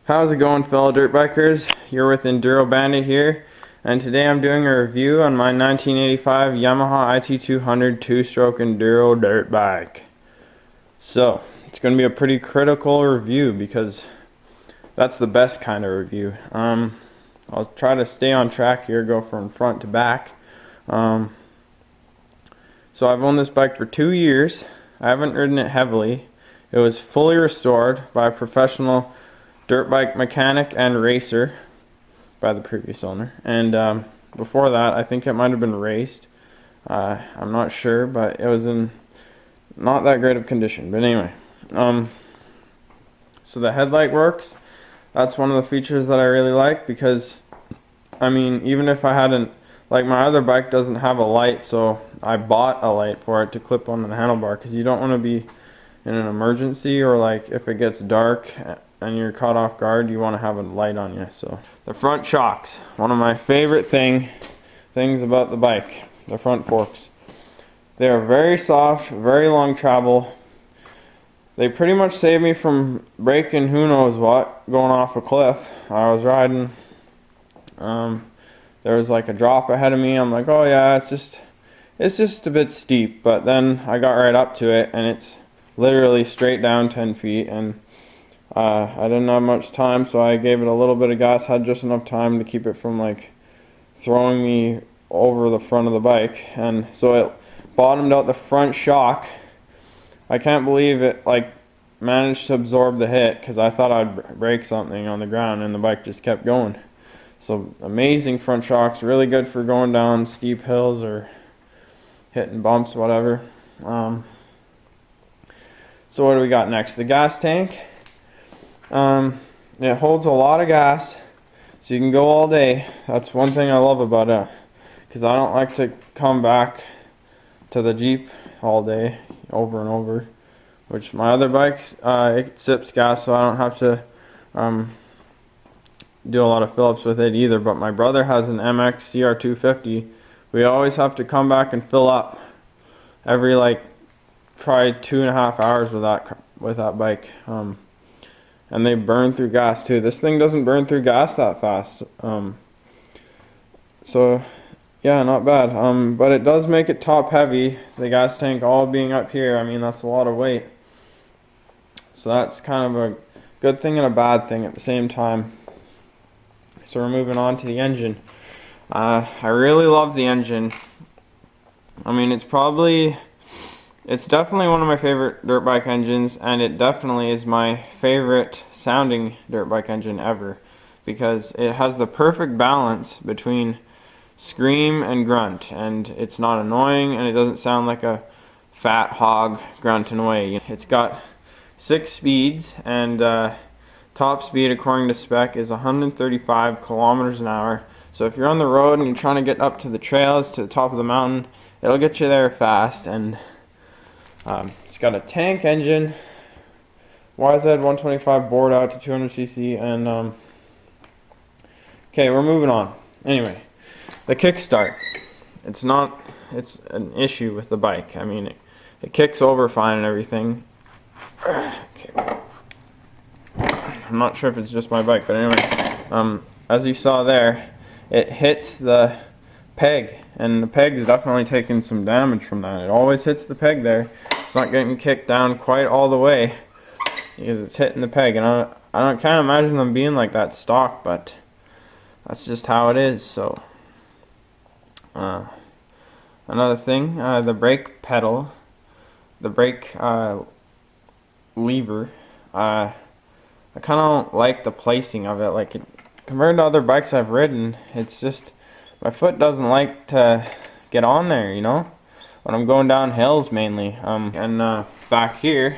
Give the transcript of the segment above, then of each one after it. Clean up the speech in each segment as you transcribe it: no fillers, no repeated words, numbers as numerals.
How's it going, fellow dirt bikers? You're with Enduro Bandit here, and today I'm doing a review on my 1985 Yamaha IT200 two-stroke Enduro Dirt Bike. So, it's going to be a pretty critical review because that's the best kind of review. I'll try to stay on track here, go from front to back. So I've owned this bike for 2 years. I haven't ridden it heavily. It was fully restored by a professional dirt bike mechanic and racer by the previous owner, and before that I think it might have been raced. I'm not sure, but it was in not that great of condition. But anyway, so the headlight works. That's one of the features that I really like, because I mean, even if I hadn't, like, my other bike doesn't have a light, so I bought a light for it to clip on the handlebar, because you don't want to be in an emergency, or like if it gets dark and you're caught off guard, you want to have a light on you. So the front shocks, one of my favorite things about the bike, the front forks. They are very soft, very long travel. They pretty much saved me from breaking who knows what, going off a cliff. I was riding, there was like a drop ahead of me. I'm like, oh yeah, it's just a bit steep, but then I got right up to it and it's literally straight down 10 feet, and I didn't have much time, so I gave it a little bit of gas, had just enough time to keep it from like throwing me over the front of the bike, and so it bottomed out the front shock. I can't believe it like managed to absorb the hit, because I thought I'd break something on the ground, and the bike just kept going. So amazing front shocks, really good for going down steep hills or hitting bumps, whatever. So what do we got next? The gas tank. It holds a lot of gas, so you can go all day. That's one thing I love about it, because I don't like to come back to the Jeep all day over and over, which my other bikes, it sips gas, so I don't have to do a lot of fill-ups with it either. But my brother has an MX CR250. We always have to come back and fill up every like probably 2.5 hours with that bike. And they burn through gas too. This thing doesn't burn through gas that fast. So yeah, not bad. But it does make it top heavy. The gas tank all being up here, I mean, that's a lot of weight. So that's kind of a good thing and a bad thing at the same time. So we're moving on to the engine. I really love the engine. I mean, it's definitely one of my favorite dirt bike engines, and it definitely is my favorite sounding dirt bike engine ever, because it has the perfect balance between scream and grunt, and it's not annoying, and it doesn't sound like a fat hog grunting away. It's got 6 speeds, and top speed according to spec is 135 kilometers an hour. So if you're on the road and you're trying to get up to the trails, to the top of the mountain, it'll get you there fast. And it's got a tank engine, YZ 125 bored out to 200cc, and okay, we're moving on. Anyway, the Kickstart. It's an issue with the bike. I mean, it kicks over fine and everything. Okay. I'm not sure if it's just my bike, but anyway, as you saw there, it hits the peg, and the peg's definitely taking some damage from that. It always hits the peg there. It's not getting kicked down quite all the way because it's hitting the peg, and I can't imagine them being like that stock, but that's just how it is. So another thing, the brake pedal, the brake lever, I kind of don't like the placing of it. Like, compared to other bikes I've ridden, it's just my foot doesn't like to get on there, you know, when I'm going down hills mainly. And back here,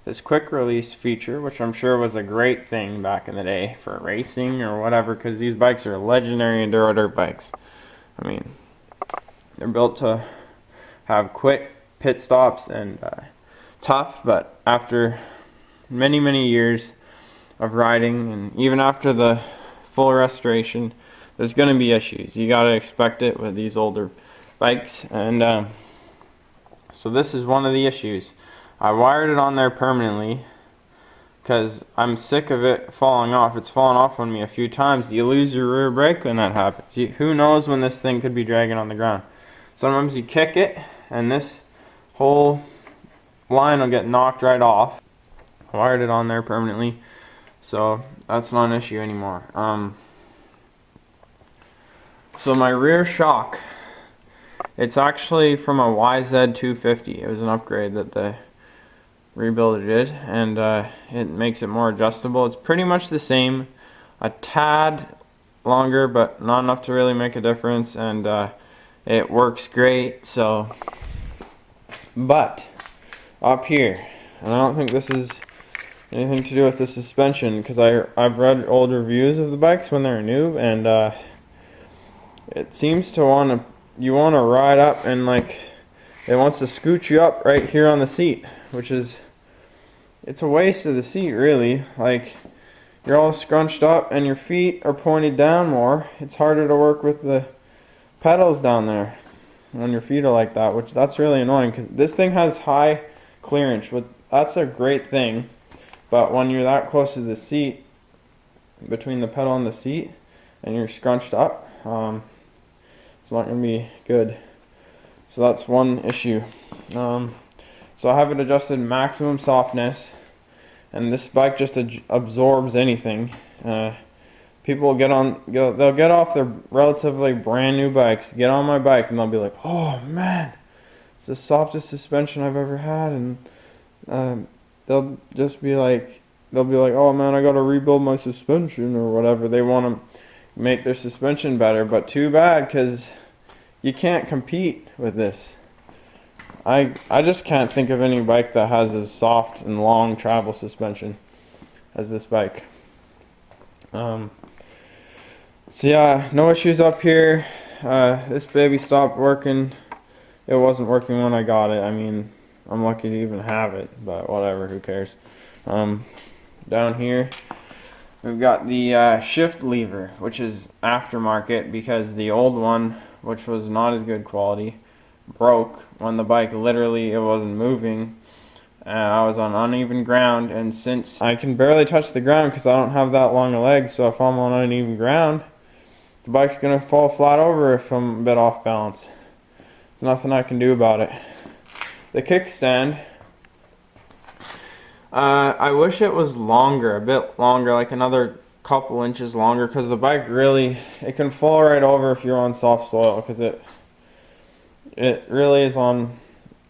this quick release feature, which I'm sure was a great thing back in the day for racing or whatever, because these bikes are legendary enduro dirt bikes. I mean, they're built to have quick pit stops and tough, but after many years of riding, and even after the full restoration, there's going to be issues. You got to expect it with these older bikes, and so this is one of the issues. I wired it on there permanently, because I'm sick of it falling off. It's fallen off on me a few times. You lose your rear brake when that happens. Who knows when this thing could be dragging on the ground. Sometimes you kick it and this whole line will get knocked right off. Wired it on there permanently, so that's not an issue anymore. So my rear shock, it's actually from a YZ250. It was an upgrade that the rebuilder did, and it makes it more adjustable. It's pretty much the same, a tad longer, but not enough to really make a difference, and it works great. So, but up here, and I don't think this is anything to do with the suspension, because I've read old reviews of the bikes when they're new, and it seems to you want to ride up, and like it wants to scoot you up right here on the seat, which is, it's a waste of the seat really. Like, you're all scrunched up and your feet are pointed down more. It's harder to work with the pedals down there when your feet are like that, which that's really annoying, because this thing has high clearance. That's a great thing, but when you're that close to the seat, between the pedal and the seat, and you're scrunched up, it's not going to be good. So that's one issue. So I have it adjusted maximum softness, and this bike just absorbs anything. People they'll get off their relatively brand new bikes, get on my bike, and they'll be like, "Oh man, it's the softest suspension I've ever had," and they'll be like, "Oh man, I gotta rebuild my suspension," or whatever. They want to make their suspension better, but too bad, because you can't compete with this. I just can't think of any bike that has as soft and long travel suspension as this bike. So yeah, no issues up here. This baby stopped working. It wasn't working when I got it. I mean, I'm lucky to even have it, but whatever, who cares. Down here we've got the shift lever, which is aftermarket, because the old one, which was not as good quality, broke when the bike literally, it wasn't moving. I was on uneven ground, and since I can barely touch the ground because I don't have that long a leg, so if I'm on uneven ground, the bike's gonna fall flat over if I'm a bit off balance. There's nothing I can do about it. The kickstand, I wish it was longer, a bit longer, like another couple inches longer, because the bike really, it can fall right over if you're on soft soil, because it really is on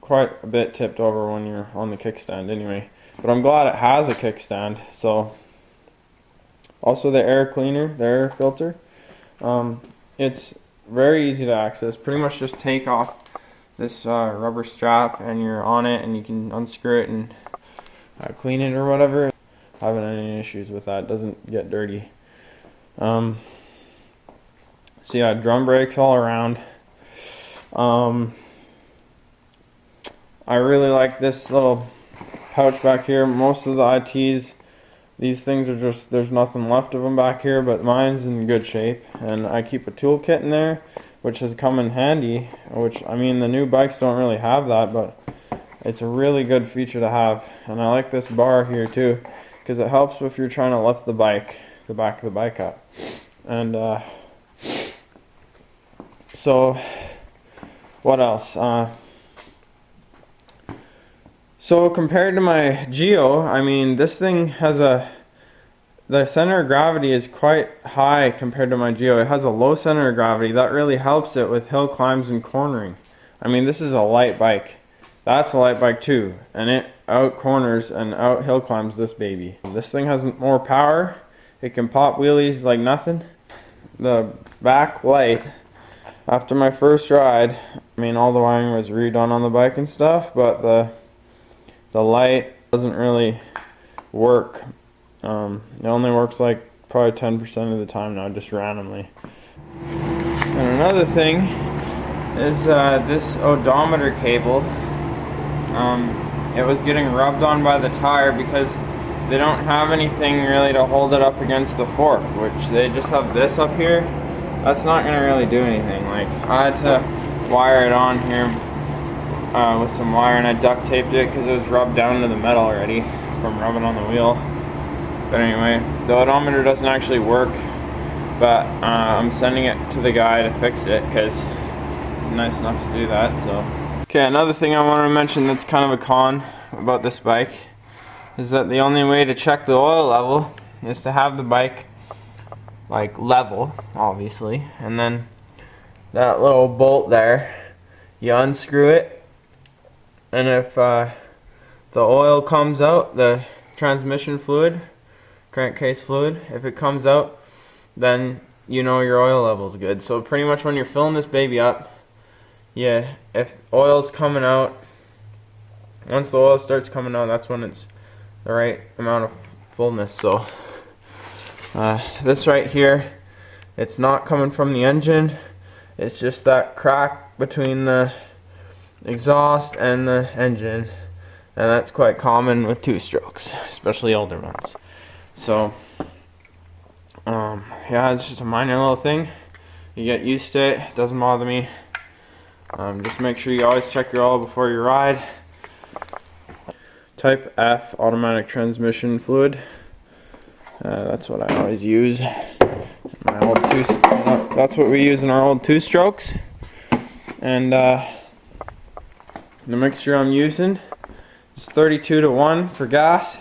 quite a bit tipped over when you're on the kickstand anyway. But I'm glad it has a kickstand. So also the air cleaner, the air filter, it's very easy to access. Pretty much just take off this rubber strap and you're on it, and you can unscrew it and clean it or whatever. I haven't had any issues with that. It doesn't get dirty. So yeah, drum brakes all around. I really like this little pouch back here. Most of the ITs, these things are just, there's nothing left of them back here, but mine's in good shape, and I keep a toolkit in there, which has come in handy, which, I mean, the new bikes don't really have that, but it's a really good feature to have. And I like this bar here too, because it helps if you're trying to lift the back of the bike up. And so what else? So compared to my Geo, I mean, this thing has the center of gravity is quite high compared to my Geo. It has a low center of gravity. That really helps it with hill climbs and cornering. I mean, this is a light bike. That's a light bike too, and it out corners and out hill climbs this baby. This thing has more power. It can pop wheelies like nothing. The back light, after my first ride, I mean, all the wiring was redone on the bike and stuff, but the light doesn't really work. It only works like probably 10% of the time now, just randomly. And another thing is this odometer cable. It was getting rubbed on by the tire because they don't have anything really to hold it up against the fork, which they just have this up here. That's not going to really do anything. Like, I had to wire it on here with some wire, and I duct taped it because it was rubbed down to the metal already from rubbing on the wheel. But anyway, the odometer doesn't actually work, but I'm sending it to the guy to fix it because he's nice enough to do that. So, okay, another thing I want to mention that's kind of a con about this bike is that the only way to check the oil level is to have the bike like level, obviously, and then that little bolt there, you unscrew it, and if the oil comes out, the transmission fluid, crankcase fluid, if it comes out, then you know your oil level's good. So pretty much when you're filling this baby up, yeah, if oil's coming out, once the oil starts coming out, that's when it's the right amount of fullness. So this right here, it's not coming from the engine, it's just that crack between the exhaust and the engine, and that's quite common with two-strokes, especially older ones. So yeah, it's just a minor little thing. You get used to it, it doesn't bother me. Just make sure you always check your oil before you ride. Type F automatic transmission fluid. That's what I always use. That's what we use in our old two-strokes. And the mixture I'm using is 32 to 1 for gas,